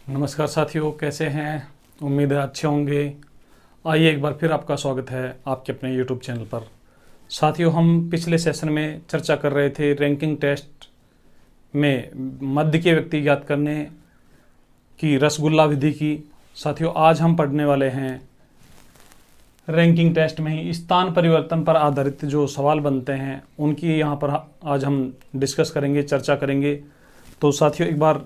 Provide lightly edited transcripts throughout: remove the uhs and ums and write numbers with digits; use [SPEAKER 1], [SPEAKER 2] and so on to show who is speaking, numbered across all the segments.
[SPEAKER 1] नमस्कार साथियों, कैसे हैं? उम्मीद है अच्छे होंगे। आइए एक बार फिर आपका स्वागत है आपके अपने YouTube चैनल पर। साथियों, हम पिछले सेशन में चर्चा कर रहे थे रैंकिंग टेस्ट में मध्य के व्यक्ति ज्ञात करने की रसगुल्ला विधि की। साथियों, आज हम पढ़ने वाले हैं रैंकिंग टेस्ट में ही स्थान परिवर्तन पर आधारित जो सवाल बनते हैं उनकी यहाँ पर आज हम डिस्कस करेंगे, चर्चा करेंगे। तो साथियों, एक बार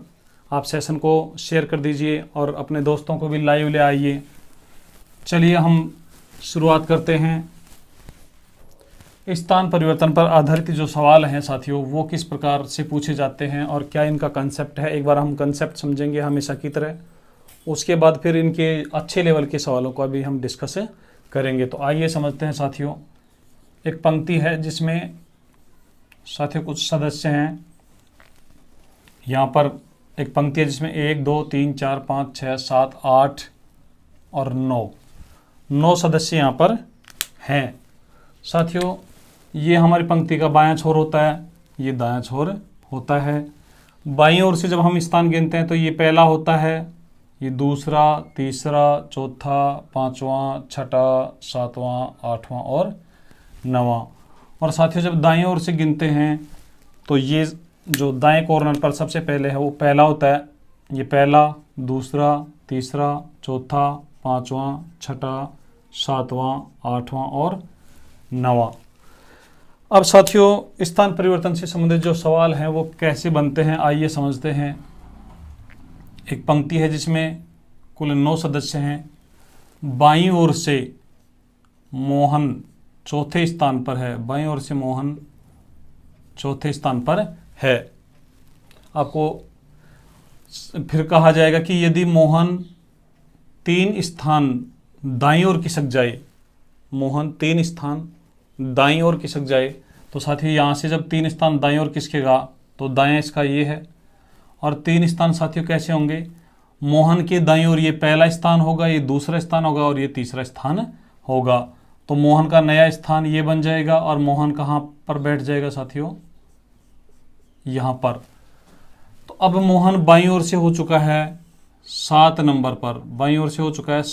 [SPEAKER 1] आप सेशन को शेयर कर दीजिए और अपने दोस्तों को भी लाइव ले आइए। चलिए हम शुरुआत करते हैं। स्थान परिवर्तन पर आधारित जो सवाल हैं साथियों, वो किस प्रकार से पूछे जाते हैं और क्या इनका कंसेप्ट है, एक बार हम कंसेप्ट समझेंगे हमेशा की तरह। उसके बाद फिर इनके अच्छे लेवल के सवालों का भी हम डिस्कस करेंगे। तो आइए समझते हैं साथियों। एक पंक्ति है जिसमें साथियों कुछ सदस्य हैं। यहाँ पर एक पंक्ति है जिसमें 1 2 3 4 5 6 7 8 और 9 सदस्य यहाँ पर हैं। साथियों, ये हमारी पंक्ति का बायां छोर होता है, ये दायां छोर होता है। बाईं ओर से जब हम स्थान गिनते हैं तो ये पहला होता है, ये दूसरा, तीसरा, चौथा, पांचवा, छठा, सातवां, आठवां और नवां। और साथियों, जब दाईं ओर से गिनते हैं तो ये जो दाएं कॉर्नर पर सबसे पहले है वो पहला होता है। ये पहला, दूसरा, तीसरा, चौथा, पांचवा, छठा, सातवां, आठवां और नवां। अब साथियों, स्थान परिवर्तन से संबंधित जो सवाल हैं वो कैसे बनते हैं आइए समझते हैं। एक पंक्ति है जिसमें कुल 9 सदस्य हैं। बाईं ओर से मोहन चौथे स्थान पर है, बाईं ओर से मोहन चौथे स्थान पर है। आपको फिर कहा जाएगा कि यदि मोहन 3 स्थान दाईं ओर खिसक जाए, मोहन 3 स्थान दाईं ओर खिसक जाए, तो साथियों यहाँ से जब 3 स्थान दाईं ओर खिसकेगा तो दायां इसका ये है। और 3 स्थान साथियों कैसे होंगे? मोहन के दाईं ओर ये पहला स्थान होगा, ये दूसरा स्थान होगा और ये तीसरा स्थान होगा। तो मोहन का नया स्थान ये बन जाएगा और मोहन कहाँ पर बैठ जाएगा साथियों? यहाँ पर। तो अब मोहन बाईं ओर से हो चुका है 7 नंबर पर, बाईं ओर से हो चुका है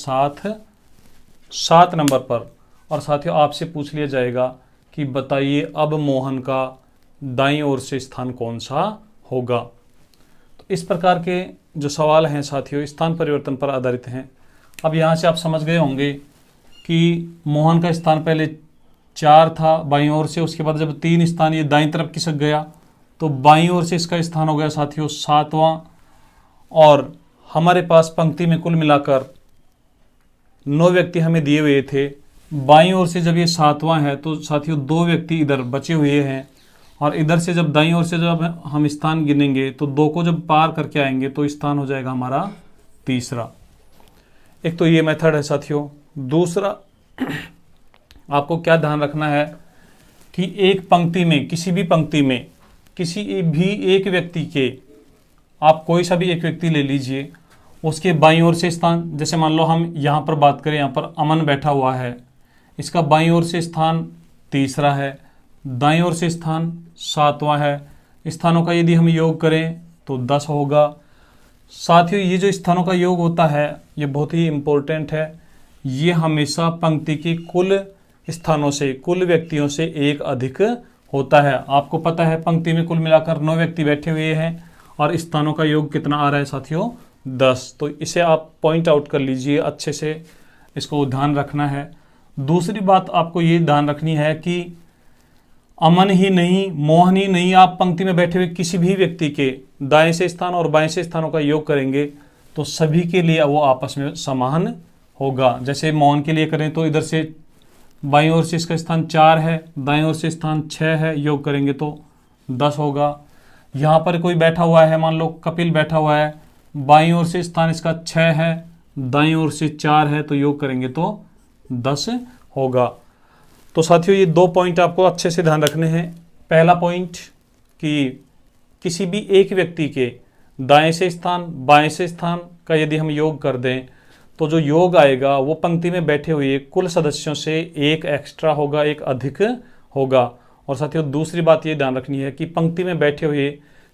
[SPEAKER 1] 7 नंबर पर। और साथियों आपसे पूछ लिया जाएगा कि बताइए अब मोहन का दाईं ओर से स्थान कौन सा होगा। तो इस प्रकार के जो सवाल हैं साथियों स्थान परिवर्तन पर आधारित हैं। अब यहाँ से आप समझ गए होंगे कि मोहन का स्थान पहले 4 था बाईं ओर से, उसके बाद जब 3 स्थान ये दाईं तरफ खिसक गया तो बाईं ओर से इसका स्थान हो गया साथियों 7वां। और हमारे पास पंक्ति में कुल मिलाकर 9 व्यक्ति हमें दिए हुए थे। बाईं ओर से जब ये 7वां है तो साथियों 2 व्यक्ति इधर बचे हुए हैं। और इधर से जब दाईं ओर से जब हम स्थान गिनेंगे तो 2 को जब पार करके आएंगे तो स्थान हो जाएगा हमारा तीसरा। एक तो ये मेथड है साथियों। दूसरा, आपको क्या ध्यान रखना है कि एक पंक्ति में, किसी भी पंक्ति में किसी भी एक व्यक्ति के, आप कोई सा भी एक व्यक्ति ले लीजिए, उसके बाईं ओर से स्थान, जैसे मान लो हम यहाँ पर बात करें, यहाँ पर अमन बैठा हुआ है, इसका बाईं ओर से स्थान तीसरा है, दाईं ओर से स्थान 7वां है। स्थानों का यदि हम योग करें तो 10 होगा। साथियों ये जो स्थानों का योग होता है ये बहुत ही इम्पोर्टेंट है। ये हमेशा पंक्ति के कुल स्थानों से, कुल व्यक्तियों से एक अधिक होता है। आपको पता है पंक्ति में कुल मिलाकर 9 व्यक्ति बैठे हुए हैं और स्थानों का योग कितना आ रहा है साथियों? 10। तो इसे आप पॉइंट आउट कर लीजिए, अच्छे से इसको ध्यान रखना है। दूसरी बात आपको ये ध्यान रखनी है कि अमन ही नहीं, मोहन ही नहीं, आप पंक्ति में बैठे हुए किसी भी व्यक्ति के दाएं से स्थान और बाएं से स्थानों का योग करेंगे तो सभी के लिए वो आपस में समान होगा। जैसे मोहन के लिए करें तो इधर से बाईं ओर से इसका स्थान 4 है, दाईं ओर से स्थान 6 है, योग करेंगे तो 10 होगा। यहाँ पर कोई बैठा हुआ है, मान लो कपिल बैठा हुआ है, बाईं ओर से स्थान इसका 6 है, दाईं ओर से 4 है, तो योग करेंगे तो 10 होगा। तो साथियों ये 2 पॉइंट आपको अच्छे से ध्यान रखने हैं। पहला पॉइंट कि किसी भी एक व्यक्ति के दाएं से स्थान बाएं से स्थान का यदि हम योग कर दें तो जो योग आएगा वो पंक्ति में बैठे हुए कुल सदस्यों से एक एक्स्ट्रा होगा, एक अधिक होगा। और साथियों दूसरी बात ये ध्यान रखनी है कि पंक्ति में बैठे हुए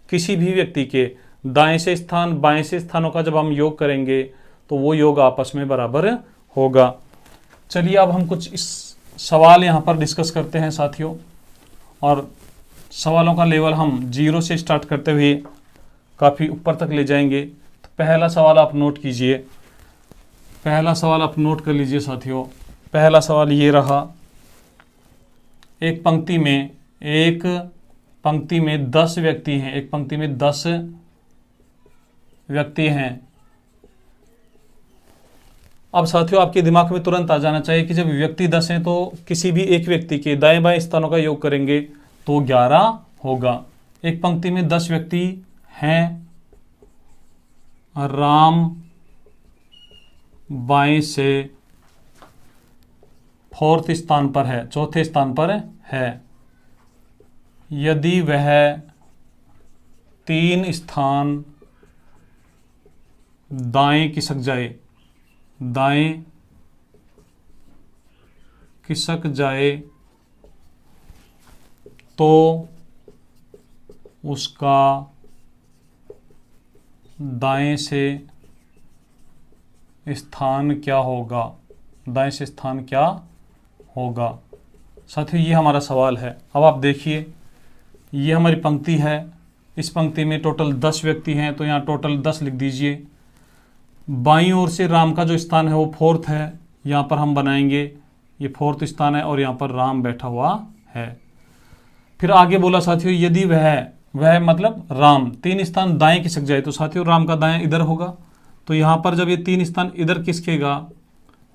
[SPEAKER 1] किसी भी व्यक्ति के दाएं से स्थान बाएं से स्थानों का जब हम योग करेंगे तो वो योग आपस में बराबर होगा। चलिए अब हम कुछ इस सवाल यहाँ पर डिस्कस करते हैं साथियों, और सवालों का लेवल हम 0 से स्टार्ट करते हुए काफ़ी ऊपर तक ले जाएंगे। तो पहला सवाल आप नोट कीजिए, पहला सवाल आप नोट कर लीजिए साथियों। पहला सवाल ये रहा, एक पंक्ति में 10 व्यक्ति हैं, एक पंक्ति में 10 व्यक्ति हैं। अब साथियों आपके दिमाग में तुरंत आ जाना चाहिए कि जब व्यक्ति 10 हैं तो किसी भी एक व्यक्ति के दाएं बाएं स्थानों का योग करेंगे तो 11 होगा। एक पंक्ति में 10 व्यक्ति हैं, राम बाएं से 4th स्थान पर है, चौथे स्थान पर है। यदि वह 3 स्थान दाएं खिसक जाए, दाएं खिसक जाए तो उसका दाएं से स्थान क्या होगा, दाएं से स्थान क्या होगा। साथियों ये हमारा सवाल है। अब आप देखिए, ये हमारी पंक्ति है, इस पंक्ति में टोटल 10 व्यक्ति हैं तो यहाँ टोटल 10 लिख दीजिए। बाईं ओर से राम का जो स्थान है वो 4th है, यहाँ पर हम बनाएंगे ये 4th स्थान है और यहाँ पर राम बैठा हुआ है। फिर आगे बोला साथियों, यदि वह मतलब राम 3 स्थान दाएं खिसक जाए तो साथियों राम का दाएं इधर होगा, तो यहाँ पर जब ये 3 स्थान इधर खिसकेगा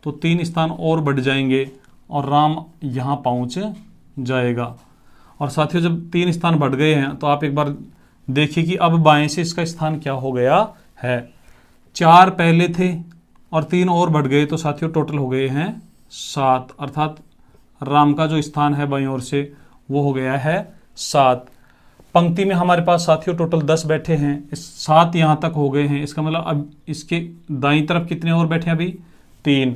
[SPEAKER 1] तो 3 स्थान और बढ़ जाएंगे और राम यहाँ पहुँच जाएगा। और साथियों जब 3 स्थान बढ़ गए हैं तो आप एक बार देखिए कि अब बाएं से इसका स्थान क्या हो गया है। 4 पहले थे और 3 और बढ़ गए तो साथियों टोटल हो गए हैं 7, अर्थात राम का जो स्थान है बाईं ओर से वो हो गया है 7। पंक्ति में हमारे पास साथियों टोटल 10 बैठे हैं, 7 यहाँ तक हो गए हैं, इसका मतलब अब इसके दाईं तरफ कितने और बैठे हैं अभी 3।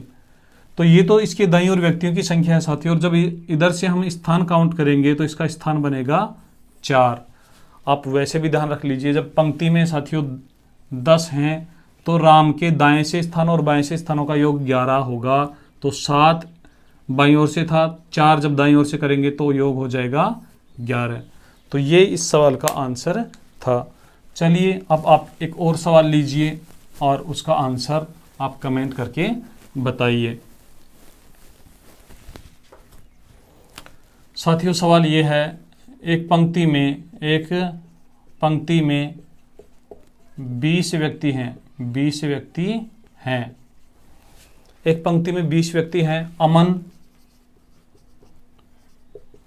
[SPEAKER 1] तो ये तो इसके दाईं ओर व्यक्तियों की संख्या है साथियों, और जब इधर से हम स्थान काउंट करेंगे तो इसका स्थान बनेगा 4। आप वैसे भी ध्यान रख लीजिए, जब पंक्ति में साथियों 10 हैं तो राम के दाएं से स्थान और बाएं से स्थानों का योग 11 होगा। तो 7 बाईं ओर से था, 4 जब दाईं ओर से करेंगे तो योग हो जाएगा 11। तो ये इस सवाल का आंसर था। चलिए अब आप एक और सवाल लीजिए और उसका आंसर आप कमेंट करके बताइए। साथियों सवाल ये है, एक पंक्ति में 20 व्यक्ति हैं, 20 व्यक्ति हैं। एक पंक्ति में 20 व्यक्ति हैं। अमन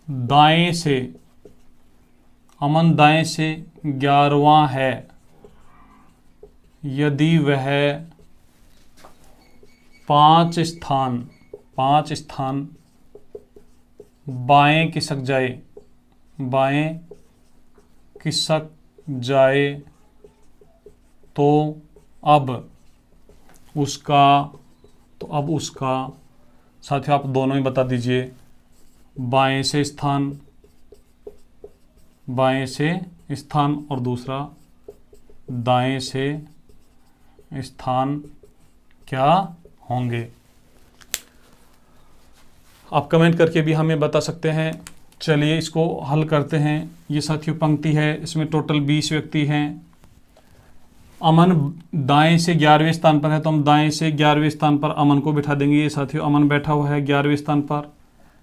[SPEAKER 1] दाएं से 11वां है। यदि वह 5 स्थान बाएं खिसक जाए तो अब उसका साथियों आप दोनों ही बता दीजिए, बाएं से स्थान और दूसरा दाएं से स्थान क्या होंगे। आप कमेंट करके भी हमें बता सकते हैं। चलिए इसको हल करते हैं। ये साथियों पंक्ति है, इसमें टोटल 20 व्यक्ति हैं। अमन दाएं से 11वें स्थान पर है तो हम दाएं से 11वें स्थान पर अमन को बिठा देंगे। ये साथियों अमन बैठा हुआ है 11वें स्थान पर।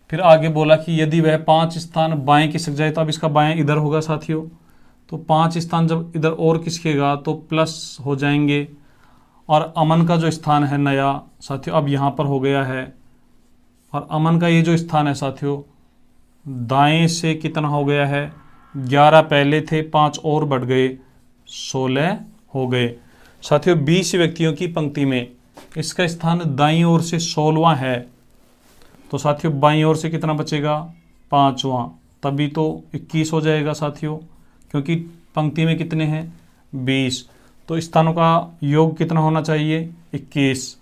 [SPEAKER 1] फिर आगे बोला कि यदि वह 5 स्थान बाएं खिसक जाए तो अब इसका बाएं इधर होगा साथियों। तो 5 स्थान जब इधर और खिसकेगा तो प्लस हो जाएंगे, और अमन का जो स्थान है नया साथियों अब यहाँ पर हो गया है। और अमन का ये जो स्थान है साथियों दाएं से कितना हो गया है, 11 पहले थे, 5 और बढ़ गए, 16 हो गए। साथियों 20 व्यक्तियों की पंक्ति में इसका स्थान दाईं ओर से 16वां है। तो साथियों बाईं ओर से कितना बचेगा, 5वां, तभी तो 21 हो जाएगा साथियों, क्योंकि पंक्ति में कितने हैं 20, तो स्थानों का योग कितना होना चाहिए 21।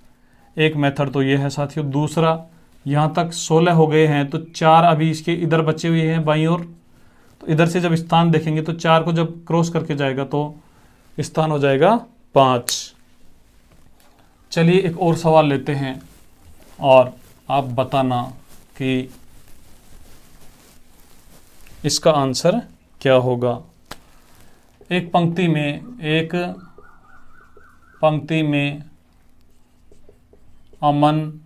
[SPEAKER 1] एक मेथड तो ये है साथियों। दूसरा, यहाँ तक 16 हो गए हैं तो 4 अभी इसके इधर बचे हुए हैं बाईं ओर, तो इधर से जब स्थान देखेंगे तो 4 को जब क्रॉस करके जाएगा तो स्थान हो जाएगा 5। चलिए एक और सवाल लेते हैं और आप बताना कि इसका आंसर क्या होगा। एक पंक्ति में अमन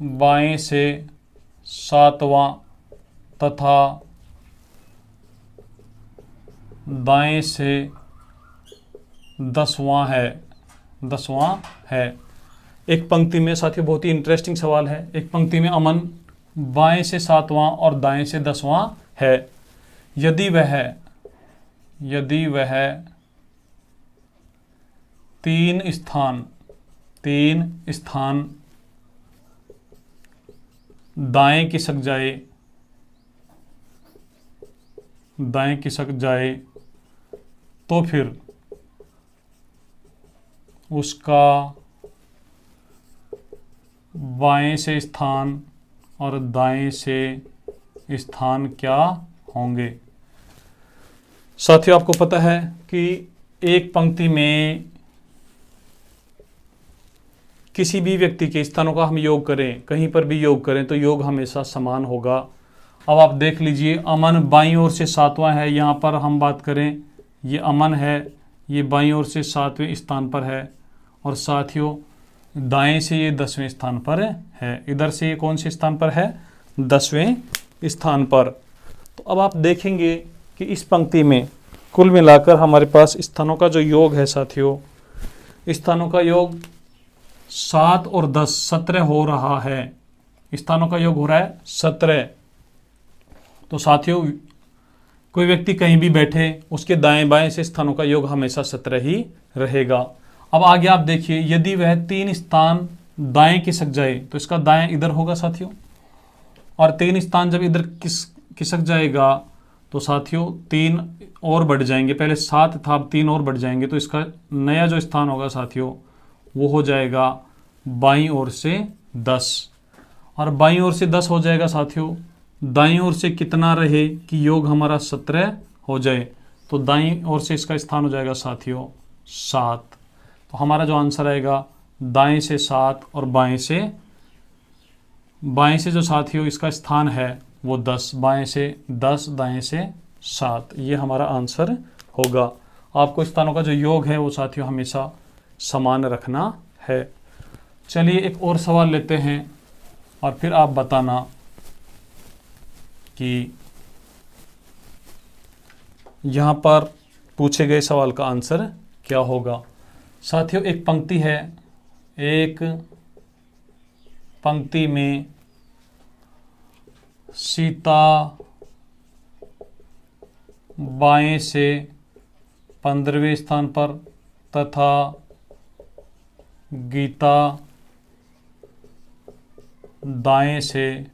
[SPEAKER 1] बाएं से 7वां तथा दाएं से 10वां है। एक पंक्ति में साथियों, बहुत ही इंटरेस्टिंग सवाल है। एक पंक्ति में अमन बाएं से 7वां और दाएं से 10वां है। यदि वह तीन स्थान दाएं खिसक जाए तो फिर उसका बाएं से स्थान और दाएं से स्थान क्या होंगे। साथियों, आपको पता है कि एक पंक्ति में किसी भी व्यक्ति के स्थानों का हम योग करें, कहीं पर भी योग करें तो योग हमेशा समान होगा। अब आप देख लीजिए, अमन बाईं ओर से 7वां है। यहाँ पर हम बात करें, ये अमन है, ये बाईं ओर से 7वें स्थान पर है और साथियों दाएं से ये 10वें स्थान पर है। इधर से ये कौन से स्थान पर है? 10वें स्थान पर। तो अब आप देखेंगे कि इस पंक्ति में कुल मिलाकर हमारे पास स्थानों का जो योग है साथियों, स्थानों का योग 7 और 10 17 हो रहा है। स्थानों का योग हो रहा है 17। तो साथियों, कोई व्यक्ति कहीं भी बैठे, उसके दाएं बाएं से स्थानों का योग हमेशा 17 ही रहेगा। अब आगे आप देखिए, यदि वह 3 स्थान दाएं खिसक जाए तो इसका दाएं इधर होगा साथियों, और 3 स्थान जब इधर खिसक जाएगा तो साथियों 3 और बढ़ जाएंगे। पहले 7 था, अब 3 और बढ़ जाएंगे, तो इसका नया जो स्थान होगा साथियों वो हो जाएगा बाईं ओर से 10। और बाईं ओर से 10 हो जाएगा साथियों, दाईं ओर से कितना रहे कि योग हमारा 17 हो जाए, तो दाईं ओर से इसका स्थान हो जाएगा साथियों 7। तो हमारा जो आंसर आएगा, दाएं से 7 और बाएं से जो साथियों इसका स्थान है वो 10, बाएं से 10 दाएं से 7, ये हमारा आंसर होगा। आपको स्थानों का जो योग है वो साथियों हमेशा समान रखना है। चलिए एक और सवाल लेते हैं और फिर आप बताना कि यहाँ पर पूछे गए सवाल का आंसर क्या होगा। साथियों, एक पंक्ति है, एक पंक्ति में सीता बाएं से 15वें स्थान पर तथा गीता दाएं से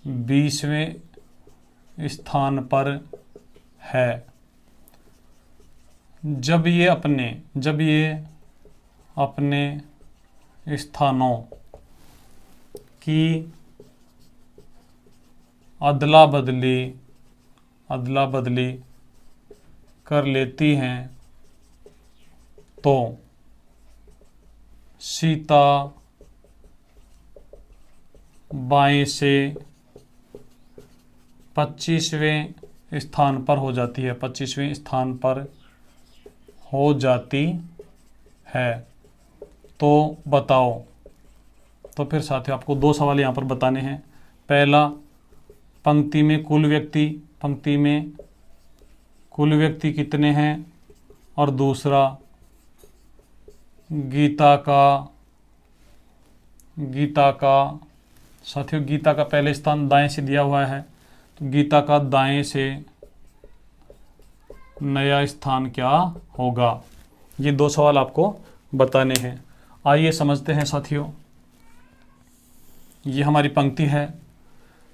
[SPEAKER 1] 20वें स्थान पर है। जब ये अपने स्थानों की अदला बदली कर लेती हैं तो सीता बाएं से 25वें स्थान पर हो जाती है, 25वें स्थान पर हो जाती है। तो बताओ। तो फिर साथियों आपको 2 सवाल यहाँ पर बताने हैं। पहला, पंक्ति में कुल व्यक्ति कितने हैं, और दूसरा गीता का साथियों गीता का पहले स्थान दाएं से दिया हुआ है, तो गीता का दाएं से नया स्थान क्या होगा। ये 2 सवाल आपको बताने हैं। आइए समझते हैं साथियों। ये हमारी पंक्ति है।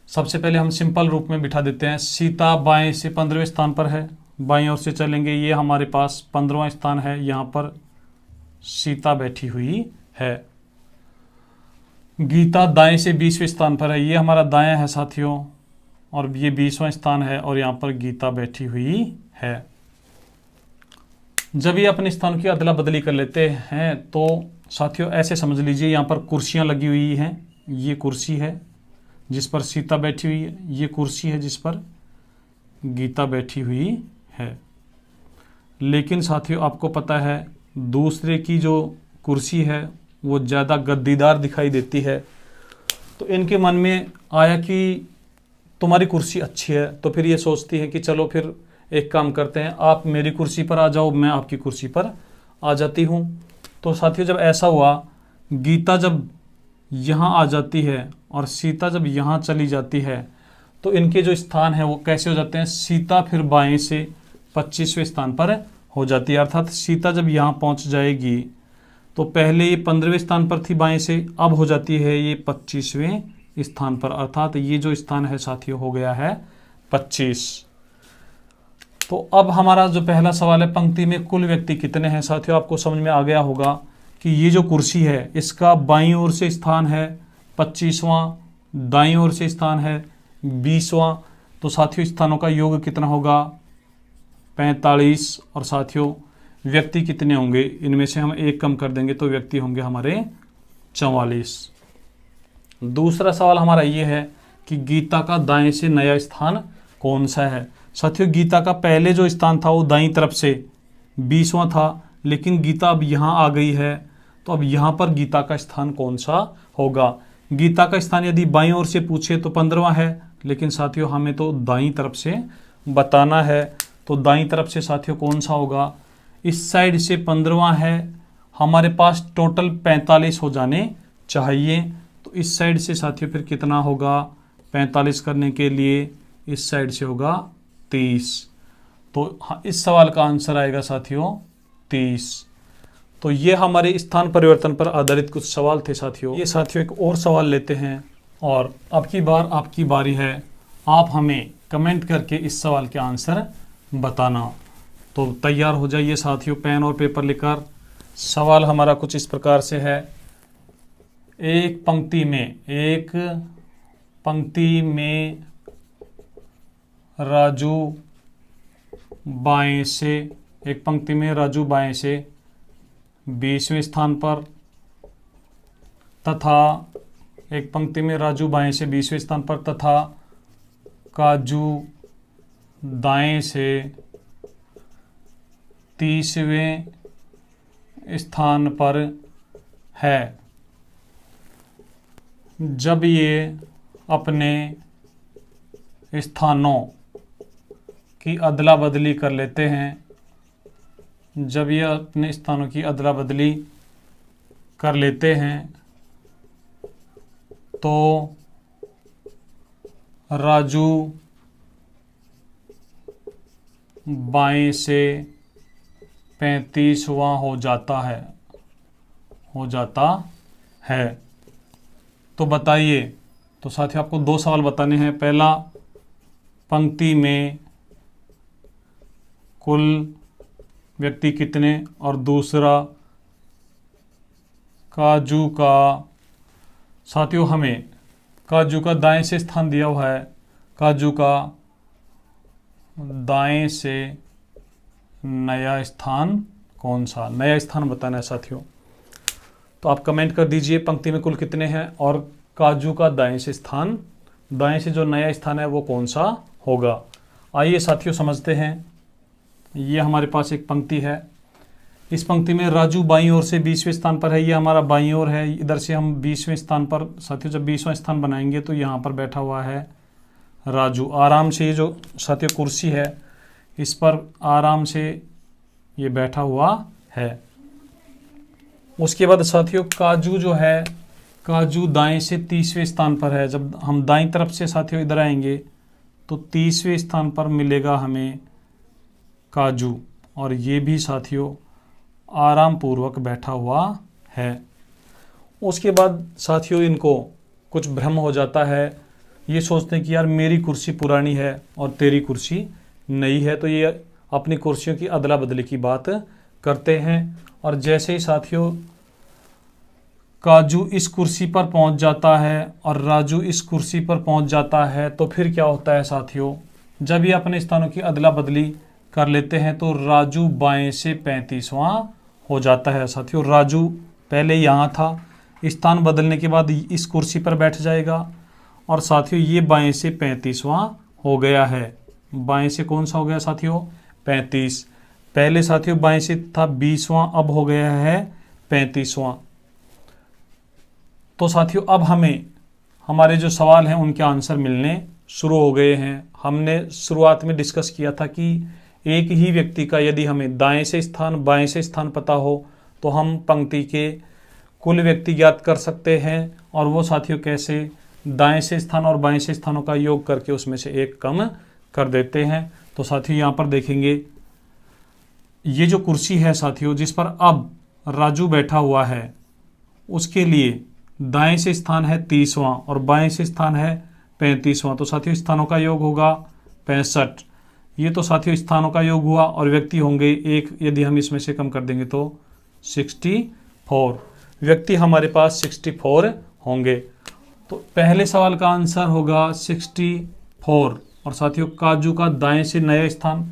[SPEAKER 1] सबसे पहले हम सिंपल रूप में बिठा देते हैं। सीता बाएं से 15वें स्थान पर है, बाईं ओर से चलेंगे, ये हमारे पास 15वां स्थान है, यहाँ पर सीता बैठी हुई है। गीता दाएं से 20वें स्थान पर है, ये हमारा दायां है साथियों, और ये 20वां स्थान है और यहाँ पर गीता बैठी हुई है। जब ये अपने स्थान की अदला बदली कर लेते हैं तो साथियों ऐसे समझ लीजिए, यहाँ पर कुर्सियाँ लगी हुई हैं। ये कुर्सी है जिस पर सीता बैठी हुई है, ये कुर्सी है जिस पर गीता बैठी हुई है। लेकिन साथियों आपको पता है दूसरे की जो कुर्सी है वो ज़्यादा गद्दीदार दिखाई देती है। तो इनके मन में आया कि तुम्हारी कुर्सी अच्छी है, तो फिर ये सोचती है कि चलो फिर एक काम करते हैं, आप मेरी कुर्सी पर आ जाओ, मैं आपकी कुर्सी पर आ जाती हूँ। तो साथियों जब ऐसा हुआ, गीता जब यहाँ आ जाती है और सीता जब यहाँ चली जाती है, तो इनके जो स्थान है वो कैसे हो जाते हैं, सीता फिर बाएं से 25वें स्थान पर हो जाती है। अर्थात सीता जब यहाँ पहुँच जाएगी तो पहले ये 15वें स्थान पर थी बाएं से, अब हो जाती है ये 25वें स्थान पर। अर्थात ये जो स्थान है साथियों हो गया है 25। तो अब हमारा जो पहला सवाल है, पंक्ति में कुल व्यक्ति कितने हैं। साथियों आपको समझ में आ गया होगा कि ये जो कुर्सी है इसका बाईं ओर से स्थान है 25वां, दाईं ओर से स्थान है 20वां। तो साथियों स्थानों का योग कितना होगा 45। और साथियों व्यक्ति कितने होंगे, इनमें से हम एक कम कर देंगे तो व्यक्ति होंगे हमारे 44। दूसरा सवाल हमारा ये है कि गीता का दाएं से नया स्थान कौन सा है। साथियों गीता का पहले जो स्थान था वो दाईं तरफ से 20वां था, लेकिन गीता अब यहाँ आ गई है, तो अब यहाँ पर गीता का स्थान कौन सा होगा। गीता का स्थान यदि बाईं ओर से पूछे तो 15वां है, लेकिन साथियों हमें तो दाईं तरफ से बताना है। तो दाईं तरफ से साथियों कौन सा होगा, इस साइड से 15वां है, हमारे पास टोटल 45 हो जाने चाहिए। तो इस साइड से साथियों फिर कितना होगा, 45 करने के लिए इस साइड से होगा 30। तो इस सवाल का आंसर आएगा साथियों 30। तो ये हमारे स्थान परिवर्तन पर आधारित कुछ सवाल थे साथियों। ये साथियों एक और सवाल लेते हैं और अब की बार आपकी बारी है, आप हमें कमेंट करके इस सवाल के आंसर बताना। तो तैयार हो जाइए साथियों पेन और पेपर लेकर। सवाल हमारा कुछ इस प्रकार से है, एक पंक्ति में राजू बाएं से, एक पंक्ति में राजू बाएं से 20वें स्थान पर तथा एक पंक्ति में राजू बाएं से 20वें स्थान पर तथा काजू दाएं से 30वें स्थान पर है। जब ये अपने स्थानों की अदला बदली कर लेते हैं, जब ये अपने स्थानों की अदला बदली कर लेते हैं तो राजू बाएं से 35वां हो जाता है। तो बताइए, तो साथियों आपको दो सवाल बताने हैं। पहला, पंक्ति में कुल व्यक्ति कितने, और दूसरा काजू का, साथियों हमें काजू का दाएं से स्थान दिया हुआ है, काजू का दाएं से नया स्थान कौन सा, नया स्थान बताना है साथियों। तो आप कमेंट कर दीजिए पंक्ति में कुल कितने हैं और काजू का दाएं से स्थान, दाएं से जो नया स्थान है वो कौन सा होगा। आइए साथियों समझते हैं। ये हमारे पास एक पंक्ति है, इस पंक्ति में राजू बाईं ओर से 20वें स्थान पर है, ये हमारा बाईं ओर है। इधर से हम 20वें स्थान पर, साथियों जब 20वां स्थान बनाएंगे तो यहाँ पर बैठा हुआ है राजू। आराम से ये जो साथियों कुर्सी है इस पर आराम से ये बैठा हुआ है। उसके बाद साथियों काजू जो है, काजू दाएं से 30वें स्थान पर है। जब हम दाईं तरफ से साथियों इधर आएंगे तो 30वें स्थान पर मिलेगा हमें काजू, और ये भी साथियों आराम पूर्वक बैठा हुआ है। उसके बाद साथियों इनको कुछ भ्रम हो जाता है, ये सोचते हैं कि यार मेरी कुर्सी पुरानी है और तेरी कुर्सी नई है, तो ये अपनी कुर्सियों की अदला बदली की बात करते हैं। और जैसे ही साथियों काजू इस कुर्सी पर पहुंच जाता है और राजू इस कुर्सी पर पहुंच जाता है, तो फिर क्या होता है साथियों, जब ये अपने स्थानों की अदला बदली कर लेते हैं तो राजू बाएं से 35वां हो जाता है साथियों। राजू पहले यहाँ था, स्थान बदलने के बाद इस कुर्सी पर बैठ जाएगा और साथियों ये बाएं से 35वां हो गया है। बाएं से कौन सा हो गया साथियों? 35। पहले साथियों बाएं से था 20वां, अब हो गया है 35वां। तो साथियों अब हमें हमारे जो सवाल हैं उनके आंसर मिलने शुरू हो गए हैं। हमने शुरुआत में डिस्कस किया था कि एक ही व्यक्ति का यदि हमें दाएं से स्थान बाएं से स्थान पता हो तो हम पंक्ति के कुल व्यक्ति ज्ञात कर सकते हैं। और वो साथियों कैसे? दाएं से स्थान और बाएं से स्थानों का योग करके उसमें से एक कम कर देते हैं। तो साथियों यहाँ पर देखेंगे, ये जो कुर्सी है साथियों जिस पर अब राजू बैठा हुआ है, उसके लिए दाएं से स्थान है 30वां और बाएं से स्थान है 35वां। तो साथियों स्थानों का योग होगा 65। ये तो साथियों स्थानों का योग हुआ और व्यक्ति होंगे एक, यदि हम इसमें से कम कर देंगे तो 64 व्यक्ति हमारे पास 64 होंगे। तो पहले सवाल का आंसर होगा 64। और साथियों काजू का दाएं से नया स्थान,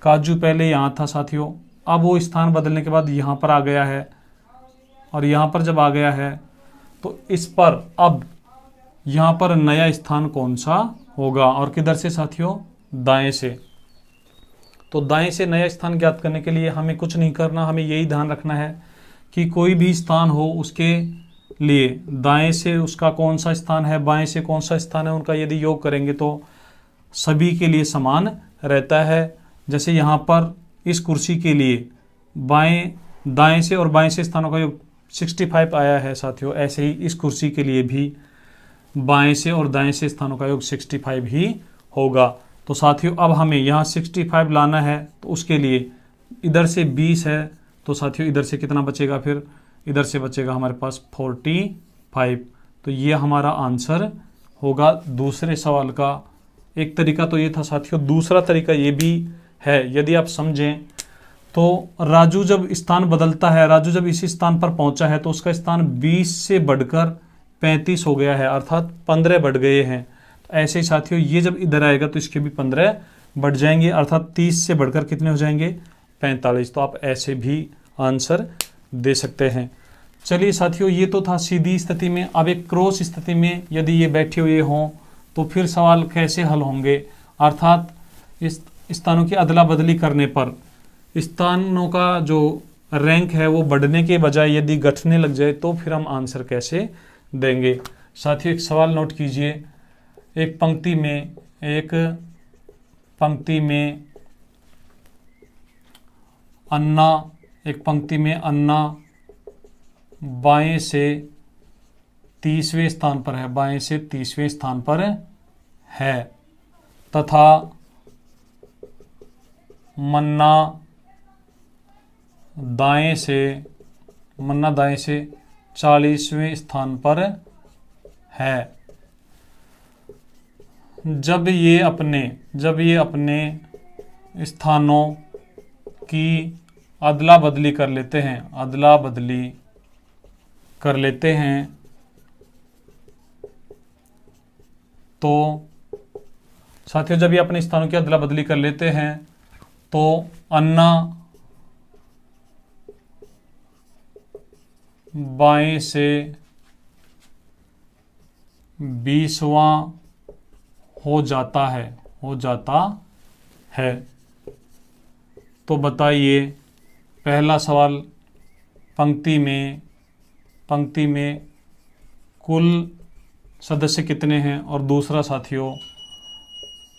[SPEAKER 1] काजू पहले यहाँ था साथियों, अब वो स्थान बदलने के बाद यहाँ पर आ गया है और यहाँ पर जब आ गया है तो इस पर अब यहाँ पर नया स्थान कौन सा होगा और किधर से साथियों? दाएं से। तो दाएं से नया स्थान ज्ञात करने के लिए हमें कुछ नहीं करना, हमें यही ध्यान रखना है कि कोई भी स्थान हो उसके लिए दाएं से उसका कौन सा स्थान है, बाएं से कौन सा स्थान है, उनका यदि योग करेंगे तो सभी के लिए समान रहता है। जैसे यहाँ पर इस कुर्सी के लिए दाएं से और बाएं से स्थानों का योग 65 आया है साथियों, ऐसे ही इस कुर्सी के लिए भी बाएं से और दाएं से स्थानों का योग 65 ही होगा। तो साथियों अब हमें यहाँ 65 लाना है तो उसके लिए इधर से 20 है तो साथियों इधर से कितना बचेगा? फिर इधर से बचेगा हमारे पास 45। तो ये हमारा आंसर होगा दूसरे सवाल का। एक तरीका तो ये था साथियों, दूसरा तरीका ये भी है, यदि आप समझें तो राजू जब स्थान बदलता है, राजू जब इसी स्थान पर पहुंचा है तो उसका स्थान 20 से बढ़कर 35 हो गया है, अर्थात 15 बढ़ गए हैं। तो ऐसे ही साथियों ये जब इधर आएगा तो इसके भी 15 बढ़ जाएंगे, अर्थात 30 से बढ़कर कितने हो जाएंगे? 45। तो आप ऐसे भी आंसर दे सकते हैं। चलिए साथियों ये तो था सीधी स्थिति में। अब एक क्रॉस स्थिति में यदि ये बैठे हुए हों तो फिर सवाल कैसे हल होंगे, अर्थात इस स्थानों की अदला बदली करने पर स्थानों का जो रैंक है वो बढ़ने के बजाय यदि घटने लग जाए तो फिर हम आंसर कैसे देंगे। साथियों एक सवाल नोट कीजिए, एक पंक्ति में अन्ना बाएं से 30वें स्थान पर है, बाएं से 30वें स्थान पर है तथा मन्ना दाएं से 40वें स्थान पर है। जब ये अपने स्थानों की अदला बदली कर लेते हैं तो साथियों जब ये अपने स्थानों की अदला बदली कर लेते हैं तो अन्ना बाएं से 20वां हो जाता है। तो बताइए पहला सवाल, पंक्ति में कुल सदस्य कितने हैं, और दूसरा साथियों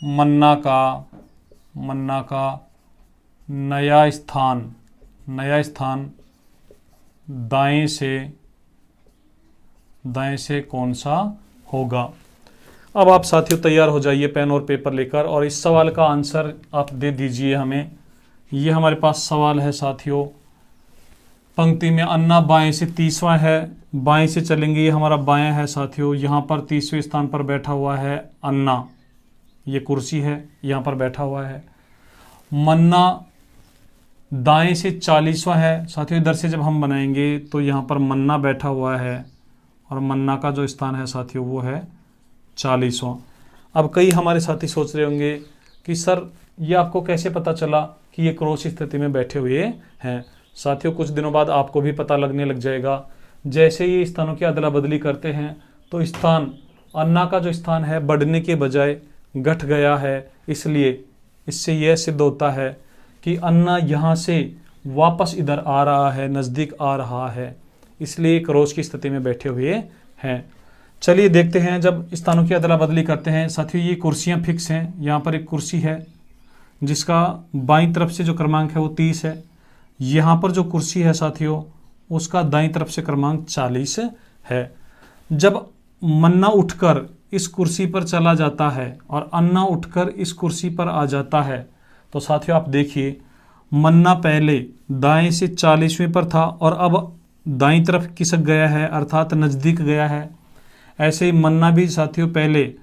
[SPEAKER 1] मन्ना का नया स्थान दाएं से कौन सा होगा। अब आप साथियों तैयार हो जाइए पेन और पेपर लेकर और इस सवाल का आंसर आप दे दीजिए हमें। ये हमारे पास सवाल है साथियों, पंक्ति में अन्ना बाएं से 30वां है, बाएं से चलेंगे, ये हमारा बायां है साथियों। यहाँ पर 30वें स्थान पर बैठा हुआ है अन्ना, ये कुर्सी है, यहाँ पर बैठा हुआ है। मन्ना दाएं से 40वां है साथियों, इधर से जब हम बनाएंगे तो यहाँ पर मन्ना बैठा हुआ है और मन्ना का जो स्थान है साथियों वो है 40वां। अब कई हमारे साथी सोच रहे होंगे कि सर ये आपको कैसे पता चला कि ये क्रॉस स्थिति में बैठे हुए हैं। साथियों कुछ दिनों बाद आपको भी पता लगने लग जाएगा, जैसे ये स्थानों की अदला बदली करते हैं तो स्थान, अन्ना का जो स्थान है बढ़ने के बजाय घट गया है। इसलिए इससे यह सिद्ध होता है कि अन्ना यहाँ से वापस इधर आ रहा है, नज़दीक आ रहा है, इसलिए क्रॉस की स्थिति में बैठे हुए हैं। चलिए देखते हैं जब स्थानों की अदला बदली करते हैं। साथियों ये कुर्सियाँ फिक्स हैं। यहाँ पर एक कुर्सी है जिसका बाईं तरफ से जो क्रमांक है वो 30 है। यहाँ पर जो कुर्सी है साथियों उसका दाईं तरफ से क्रमांक 40 है। जब मन्ना उठकर इस कुर्सी पर चला जाता है और अन्ना उठकर इस कुर्सी पर आ जाता है तो साथियों आप देखिए, मन्ना पहले दाएं से 40वें पर था और अब दाईं तरफ खिसक गया है, अर्थात नज़दीक गया है। ऐसे ही मन्ना भी साथियों पहले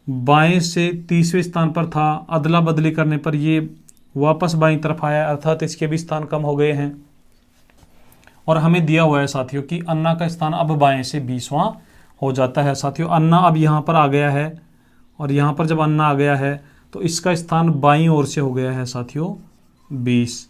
[SPEAKER 1] बाएं से 30वें स्थान पर था, अदला बदली करने पर ये वापस बाईं तरफ आया, अर्थात इसके भी स्थान कम हो गए हैं। और हमें दिया हुआ है साथियों कि अन्ना का स्थान अब बाएं से 20वां हो जाता है। साथियों अन्ना अब यहाँ पर आ गया है और यहाँ पर जब अन्ना आ गया है तो इसका स्थान बाईं ओर से हो गया है साथियों 20।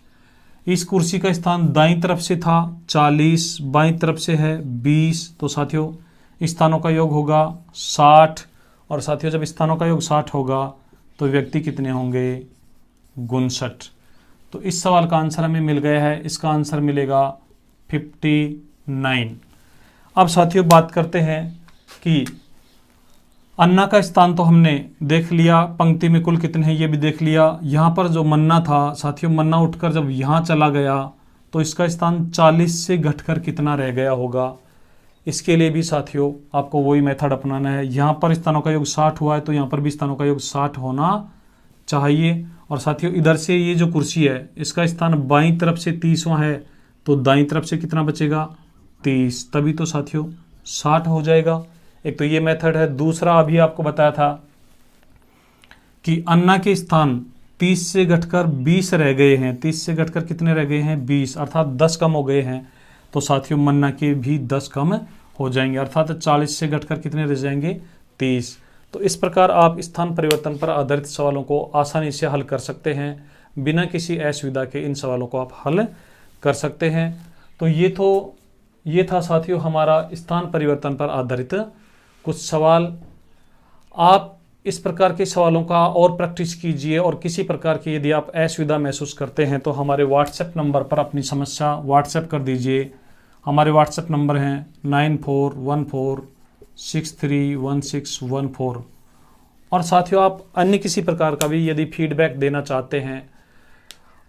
[SPEAKER 1] इस कुर्सी का स्थान दाईं तरफ से था 40, बाईं तरफ से है 20, तो साथियों स्थानों का योग होगा 60। और साथियों जब स्थानों का योग 60 होगा तो व्यक्ति कितने होंगे? 59। तो इस सवाल का आंसर हमें मिल गया है। इसका आंसर मिलेगा 59। अब साथियों बात करते हैं कि अन्ना का स्थान तो हमने देख लिया, पंक्ति में कुल कितने हैं ये भी देख लिया। यहाँ पर जो मन्ना था साथियों, मन्ना उठकर जब यहाँ चला गया तो इसका स्थान 40 से घटकर कितना रह गया होगा? इसके लिए भी साथियों आपको वही मेथड अपनाना है। यहाँ पर स्थानों का योग 60 हुआ है तो यहाँ पर भी स्थानों का योग 60 होना चाहिए। और साथियों इधर से ये जो कुर्सी है इसका स्थान बाईं तरफ से 30वां है तो दाईं तरफ से कितना बचेगा? 30, तभी तो साथियों 60 हो जाएगा। एक तो ये मेथड है। दूसरा अभी आपको बताया था कि अन्ना के स्थान 30 से घटकर 20 रह गए हैं। 30 से घटकर कितने रह गए हैं? 20, अर्थात 10 कम हो गए हैं। तो साथियों मन्ना के भी 10 कम हो जाएंगे, अर्थात 40 से घटकर कितने रह जाएंगे? 30। तो इस प्रकार आप स्थान परिवर्तन पर आधारित सवालों को आसानी से हल कर सकते हैं। बिना किसी असुविधा के इन सवालों को आप हल कर सकते हैं। तो ये था साथियों हमारा स्थान परिवर्तन पर आधारित कुछ सवाल। आप इस प्रकार के सवालों का और प्रैक्टिस कीजिए और किसी प्रकार की यदि आप असुविधा महसूस करते हैं तो हमारे व्हाट्सएप नंबर पर अपनी समस्या व्हाट्सएप कर दीजिए। हमारे व्हाट्सएप नंबर हैं 9414631614। और साथियों आप अन्य किसी प्रकार का भी यदि फीडबैक देना चाहते हैं,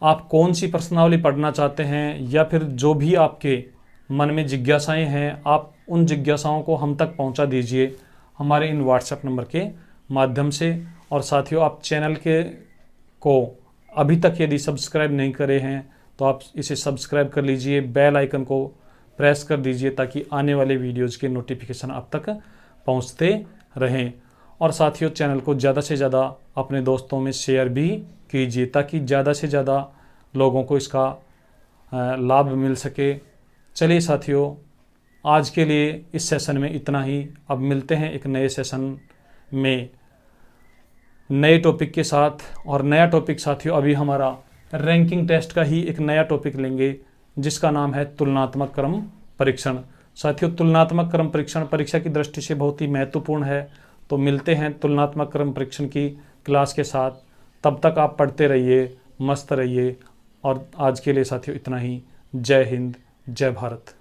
[SPEAKER 1] आप कौन सी प्रश्नावली पढ़ना चाहते हैं या फिर जो भी आपके मन में जिज्ञासाएं हैं, आप उन जिज्ञासाओं को हम तक पहुंचा दीजिए हमारे इन व्हाट्सएप नंबर के माध्यम से। और साथियों आप चैनल को अभी तक यदि सब्सक्राइब नहीं करे हैं तो आप इसे सब्सक्राइब कर लीजिए, बेल आइकन को प्रेस कर दीजिए ताकि आने वाले वीडियोज़ के नोटिफिकेशन आप तक पहुंचते रहें। और साथियों चैनल को ज़्यादा से ज़्यादा अपने दोस्तों में शेयर भी कीजिए ताकि ज़्यादा से ज़्यादा लोगों को इसका लाभ मिल सके। चलिए साथियों आज के लिए इस सेशन में इतना ही। अब मिलते हैं एक नए सेशन में नए टॉपिक के साथ। और नया टॉपिक साथियों अभी हमारा रैंकिंग टेस्ट का ही एक नया टॉपिक लेंगे जिसका नाम है तुलनात्मक क्रम परीक्षण। साथियों तुलनात्मक क्रम परीक्षण परीक्षा की दृष्टि से बहुत ही महत्वपूर्ण है। तो मिलते हैं तुलनात्मक क्रम परीक्षण की क्लास के साथ। तब तक आप पढ़ते रहिए, मस्त रहिए। और आज के लिए साथियों इतना ही। जय हिंद, जय भारत।